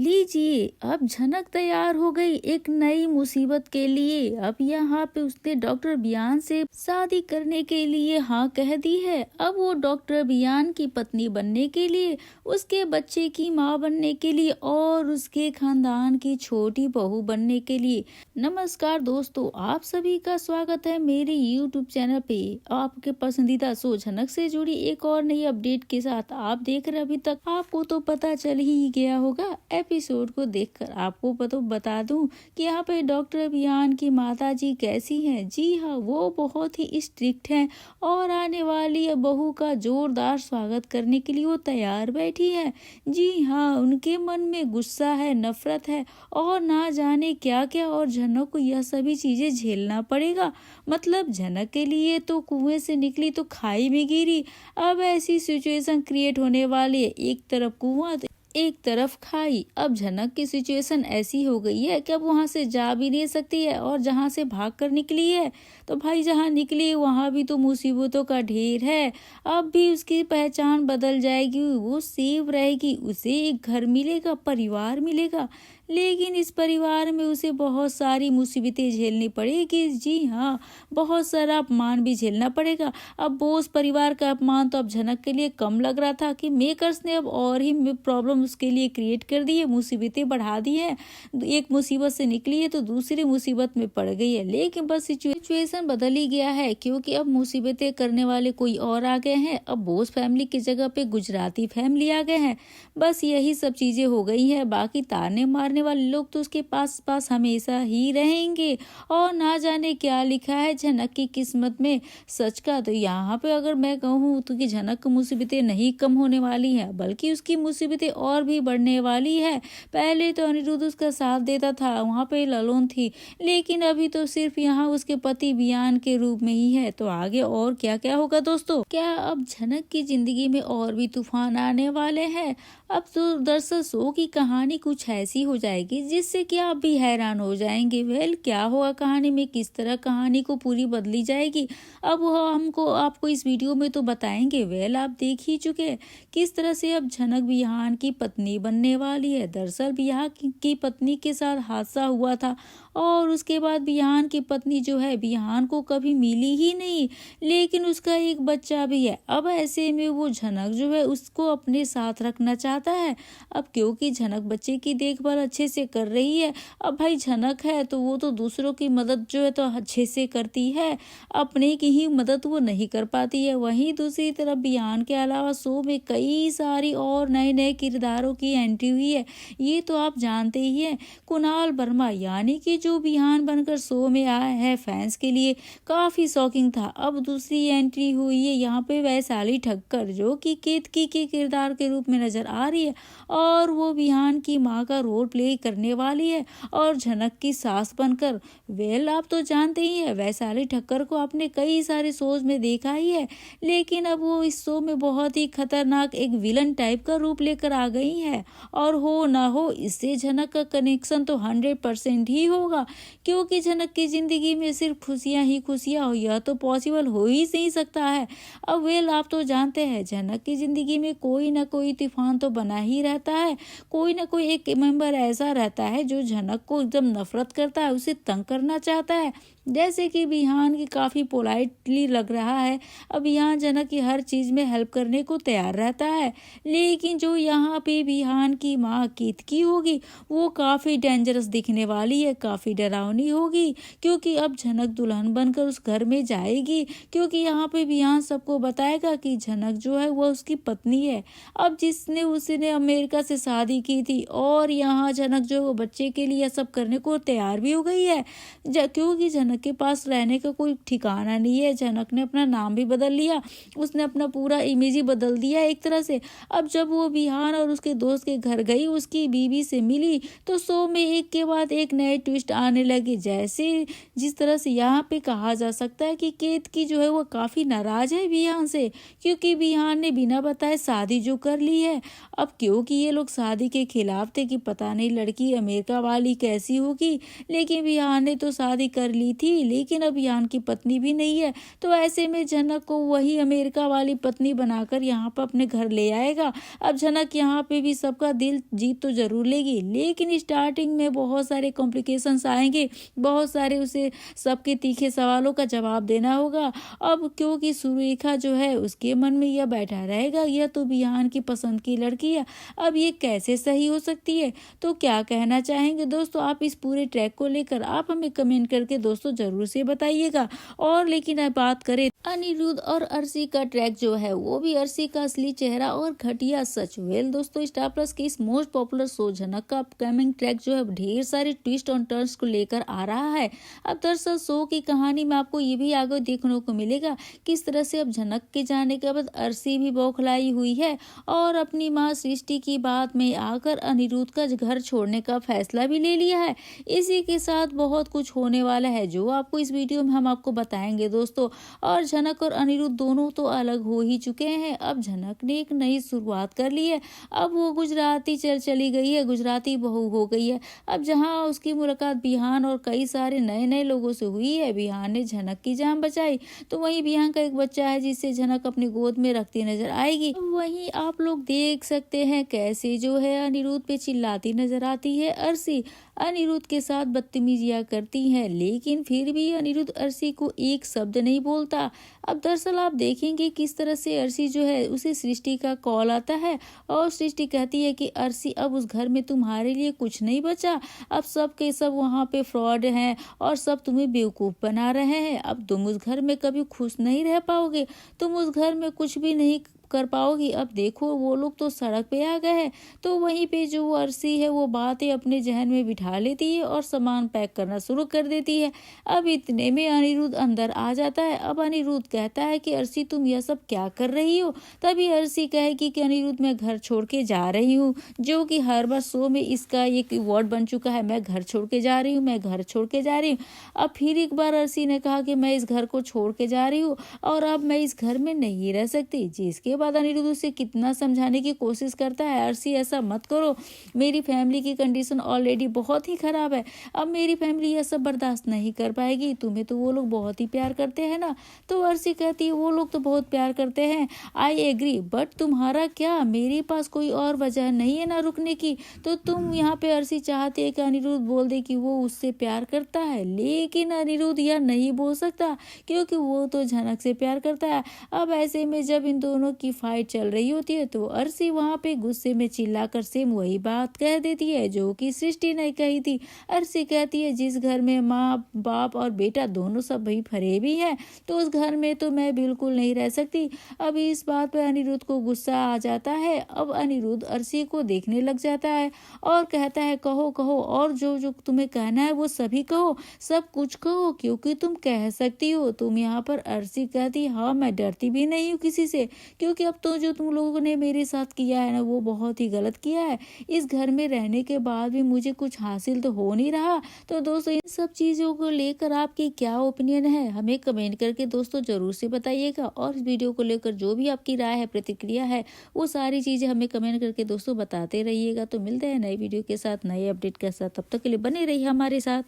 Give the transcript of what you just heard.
लीजिए, अब झनक तैयार हो गई एक नई मुसीबत के लिए। अब यहाँ पे उसने डॉक्टर बियान से शादी करने के लिए हाँ कह दी है। अब वो डॉक्टर बियान की पत्नी बनने के लिए, उसके बच्चे की माँ बनने के लिए और उसके खानदान की छोटी बहू बनने के लिए। नमस्कार दोस्तों, आप सभी का स्वागत है मेरे YouTube चैनल पे। आपके पसंदीदा शो झनक से जुड़ी एक और नई अपडेट के साथ आप देख रहे अभी तक आपको तो पता चल ही गया होगा। एपिसोड को देखकर आपको बता दूं कि यहाँ पे डॉक्टर बियान की माता जी कैसी हैं। जी हाँ, वो बहुत ही स्ट्रिक्ट हैं और आने वाली बहू का जोरदार स्वागत करने के लिए वो तैयार बैठी है। जी हाँ, उनके मन में गुस्सा है, नफरत है और ना जाने क्या क्या, और झनक को यह सभी चीजें झेलना पड़ेगा। मतलब झनक के लिए तो कुएं से निकली तो खाई में गिरी। अब ऐसी सिचुएशन क्रिएट होने वाली है, एक तरफ कुआं एक तरफ खाई। अब झनक की सिचुएशन ऐसी हो गई है कि अब वहां से जा भी नहीं सकती है, और जहां से भाग कर निकली है तो भाई जहां निकली वहां भी तो मुसीबतों का ढेर है। अब भी उसकी पहचान बदल जाएगी, वो सेफ रहेगी, उसे एक घर मिलेगा, परिवार मिलेगा, लेकिन इस परिवार में उसे बहुत सारी मुसीबतें झेलनी पड़ेगी। जी हाँ, बहुत सारा अपमान भी झेलना पड़ेगा। अब बोस परिवार का अपमान तो अब झनक के लिए कम लग रहा था कि मेकर्स ने अब और ही प्रॉब्लम उसके लिए क्रिएट कर दी है, मुसीबतें बढ़ा दी है। एक मुसीबत से निकली है तो दूसरी मुसीबत में पड़ गई है, लेकिन बस सिचुएशन बदल ही गया है, क्योंकि अब मुसीबतें करने वाले कोई और आ गए हैं। अब बोस फैमिली की जगह पे गुजराती फैमिली आ गए हैं। बस यही सब चीजें हो गई है। बाकी ताने मारने वाले लोग तो उसके पास हमेशा ही रहेंगे, और ना जाने क्या लिखा है झनक की किस्मत में। सच का तो यहाँ पे अगर मैं कहूँ तो कि झनक की मुसीबतें नहीं कम होने वाली है, बल्कि उसकी मुसीबतें और भी बढ़ने वाली है। पहले तो अनिरुद्ध उसका साथ देता था, वहाँ पे ललोन थी, लेकिन अभी तो सिर्फ यहाँ उसके पति बियान के रूप में ही है। तो आगे और क्या क्या होगा दोस्तों? क्या अब झनक की जिंदगी में और भी तूफान आने वाले हैं? अब तो दरअसल शो की कहानी कुछ ऐसी हो जाएगी जिससे कि आप भी हैरान हो जाएंगे। क्या होगा कहानी में, किस तरह कहानी को पूरी बदली जाएगी, अब वो हमको आपको इस वीडियो में तो बताएंगे। आप देख ही चुके किस तरह से अब झनक बियान की पत्नी बनने वाली है। दरअसल बियान की पत्नी के साथ हादसा हुआ था, और उसके बाद बियान की पत्नी जो है बियान को कभी मिली ही नहीं, लेकिन उसका एक बच्चा भी है। अब ऐसे में वो झनक जो है उसको अपने साथ रखना चाहता है। अब क्योंकि झनक बच्चे की देखभाल अच्छे से कर रही है, अब भाई झनक है तो वो तो दूसरों की मदद जो है तो अच्छे से करती है, अपने की ही मदद वो नहीं कर पाती है। वहीं दूसरी तरफ बियान के अलावा शो में कई सारी और नए नए किरदारों की एंट्री हुई है। ये तो आप जानते ही हैं, कुणाल वर्मा यानी कि जो बियान बनकर शो में आया है, फैंस के लिए काफी शॉकिंग था। अब दूसरी एंट्री हुई है यहाँ पे वैशाली ठक्कर, जो कि केतकी के किरदार के रूप में नजर आ रही है, और वो बियान की माँ का रोल प्ले करने वाली है और झनक की सास बनकर। आप तो जानते ही है वैशाली ठक्कर को आपने कई सारे शोज में देखा ही है, लेकिन अब वो इस शो में बहुत ही खतरनाक एक विलन टाइप का रूप लेकर आ गई है। और हो ना हो, इससे झनक का कनेक्शन तो 100% ही होगा, क्योंकि झनक की जिंदगी में सिर्फ खुशियां ही खुशियां हो, यह तो पॉसिबल हो ही नहीं सकता है। अब आप तो जानते हैं झनक की जिंदगी में कोई ना कोई तूफान तो बना ही रहता है। कोई ना कोई एक मेंबर ऐसा रहता है जो झनक को एकदम नफरत करता है, उसे तंग करना चाहता है। जैसे कि बिहान की काफी पोलाइटली लग रहा है, अब यहाँ झनक की हर चीज में हेल्प करने को तैयार रहता है, लेकिन जो यहाँ पे बिहान की माँ केतकी होगी वो काफी डेंजरस दिखने वाली है, काफी डरावनी होगी, क्योंकि अब झनक दुल्हन बनकर उस घर में जाएगी, क्योंकि यहाँ पे बिहान सबको बताएगा कि झनक जो है वो उसकी पत्नी है, अब जिसने उसने अमेरिका से शादी की थी, और यहाँ झनक जो वो बच्चे के लिए सब करने को तैयार भी हो गई है, क्योंकि झनक के पास रहने का कोई ठिकाना नहीं है। झनक ने अपना नाम भी बदल लिया, उसने अपना पूरा इमेज ही बदल दिया एक तरह से। अब जब वो बिहान और उसके दोस्त के घर गई, उसकी बीवी से मिली, तो शो में एक के बाद एक नए ट्विस्ट आने लगे। जैसे जिस तरह से यहाँ पे कहा जा सकता है कि केतकी जो है वो काफी नाराज है बिहान से, क्योंकि बिहान ने बिना बताए शादी जो कर ली है। अब क्योंकि ये लोग शादी के खिलाफ थे कि पता नहीं लड़की अमेरिका वाली कैसी होगी, लेकिन विहान ने तो शादी कर ली थी, लेकिन अब विहान की पत्नी भी नहीं है। तो ऐसे में झनक को वही अमेरिका वाली पत्नी बनाकर यहाँ पर अपने घर ले आएगा। अब झनक यहाँ पे भी सबका दिल जीत तो जरूर लेगी, लेकिन स्टार्टिंग में बहुत सारे कॉम्प्लिकेशंस आएंगे, बहुत सारे उसे सबके तीखे सवालों का जवाब देना होगा। अब क्योंकि सुरेखा जो है उसके मन में यह बैठा रहेगा यह तो विहान की पसंद की लड़की है, अब ये कैसे सही हो सकती है। तो क्या कहना चाहेंगे दोस्तों आप इस पूरे ट्रैक को लेकर, आप हमें कमेंट करके दोस्तों जरूर से बताइएगा। और लेकिन अब बात करें अनिरुद्ध और अर्शी का ट्रैक जो है वो भी अर्शी का असली चेहरा और घटिया सच। वेल दोस्तों स्टार प्लस के इस मोस्ट पॉपुलर शो झनक का अपकमिंग ट्रैक जो है ढेर सारे ट्विस्ट और टर्न्स को लेकर आ रहा है। अब दरअसल शो की कहानी में आपको ये भी आगे देखने को मिलेगा किस तरह से अब झनक के जाने के बाद अर्शी भी बौखलाई हुई है और अपनी माँ सृष्टि की बात में आकर अनिरुद्ध का घर छोड़ने का फैसला भी ले लिया है। इसी के साथ बहुत कुछ होने वाला है जो आपको इस वीडियो में हम आपको बताएंगे दोस्तों। और झनक और अनिरुद्ध दोनों तो अलग हो ही चुके हैं, अब झनक ने एक नई शुरुआत कर ली है। अब वो गुजराती चली गई है, गुजराती बहू हो गई है। अब जहाँ उसकी मुलाकात विहान और कई सारे नए नए लोगों से हुई है, विहान ने झनक की जान बचाई, तो वहीं विहान का एक बच्चा है जिसे झनक अपनी गोद में रखती नजर आएगी। वहीं आप लोग देख सकते हैं कैसे जो है अनिरुद्ध पे चिल्लाती नजर आती है अर्शी, अनिरुद्ध के साथ बदतमीजियां करती है, लेकिन फिर भी अनिरुद्ध अर्शी को एक शब्द नहीं बोलता। अब दरअसल आप देखेंगे किस तरह से अर्शी जो है उसे सृष्टि का कॉल आता है और सृष्टि कहती है कि अर्शी अब उस घर में तुम्हारे लिए कुछ नहीं बचा, अब सब के सब वहाँ पे फ्रॉड हैं और सब तुम्हें बेवकूफ़ बना रहे हैं, अब तुम उस घर में कभी खुश नहीं रह पाओगे, तुम उस घर में कुछ भी नहीं कर पाओगी। अब देखो वो लोग तो सड़क पे आ गए हैं। तो वहीं पे जो वो अर्शी है वो बातें अपने जहन में बिठा लेती है और सामान पैक करना शुरू कर देती है। अब इतने में अनिरुद्ध अंदर आ जाता है। अब अनिरुद्ध कहता है कि अर्शी तुम यह सब क्या कर रही हो। तभी अर्शी कहेगी कि अनिरुद्ध मैं घर छोड़ के जा रही हूँ, जो कि हर बार शो में इसका एक वर्ड बन चुका है, मैं घर छोड़ के जा रही हूँ, मैं घर छोड़ के जा रही हूँ। अब फिर एक बार अर्शी ने कहा कि मैं इस घर को छोड़ के जा रही हूँ और अब मैं इस घर में नहीं रह सकती, जिसके बाद अनिरुद्ध उसे कितना समझाने की कोशिश करता है, अर्शी ऐसा मत करो, मेरी फैमिली की कंडीशन ऑलरेडी बहुत ही खराब है, अब मेरी फैमिली यह सब बर्दाश्त नहीं कर पाएगी, तुम्हें तो वो लोग बहुत ही प्यार करते हैं ना। तो अर्शी कहती है वो लोग तो बहुत प्यार करते हैं, आई एग्री, बट तुम्हारा क्या, मेरे पास कोई और वजह नहीं है ना रुकने की। तो तुम यहाँ पे अर्शी चाहती है कि अनिरुद्ध बोल दे कि वो उससे प्यार करता है, लेकिन अनिरुद्ध यह नहीं बोल सकता क्योंकि वो तो झनक से प्यार करता है। अब ऐसे में जब इन दोनों की फाइट चल रही होती है तो अर्शी वहां पे गुस्से में चिल्लाकर सेम वही बात कह देती है जो कि सृष्टि ने कही थी। अर्शी कहती है जिस घर में माँ बाप और बेटा दोनों सब भी फरेबी हैं तो उस घर में तो मैं बिल्कुल नहीं रह सकती। अब इस बात पर अनिरुद्ध को गुस्सा आ जाता है। अब अनिरुद्ध अर्शी को देखने लग जाता है और कहता है कहो कहो और जो जो तुम्हें कहना है वो सभी कहो, सब कुछ कहो क्योंकि तुम कह सकती हो। तुम यहाँ पर अर्शी कहती हाँ मैं डरती भी नहीं हूँ किसी से, क्योंकि अब तो जो तुम लोगों ने मेरे साथ किया है ना वो बहुत ही गलत किया है। इस घर में रहने के बाद भी मुझे कुछ हासिल तो हो नहीं रहा। तो दोस्तों इन सब चीज़ों को लेकर आपकी क्या ओपिनियन है हमें कमेंट करके दोस्तों जरूर से बताइएगा। और इस वीडियो को लेकर जो भी आपकी राय है प्रतिक्रिया है वो सारी चीज़ें हमें कमेंट करके दोस्तों बताते रहिएगा। तो मिलते हैं नई वीडियो के साथ नए अपडेट के साथ, तब तक के लिए बने रहिए हमारे साथ।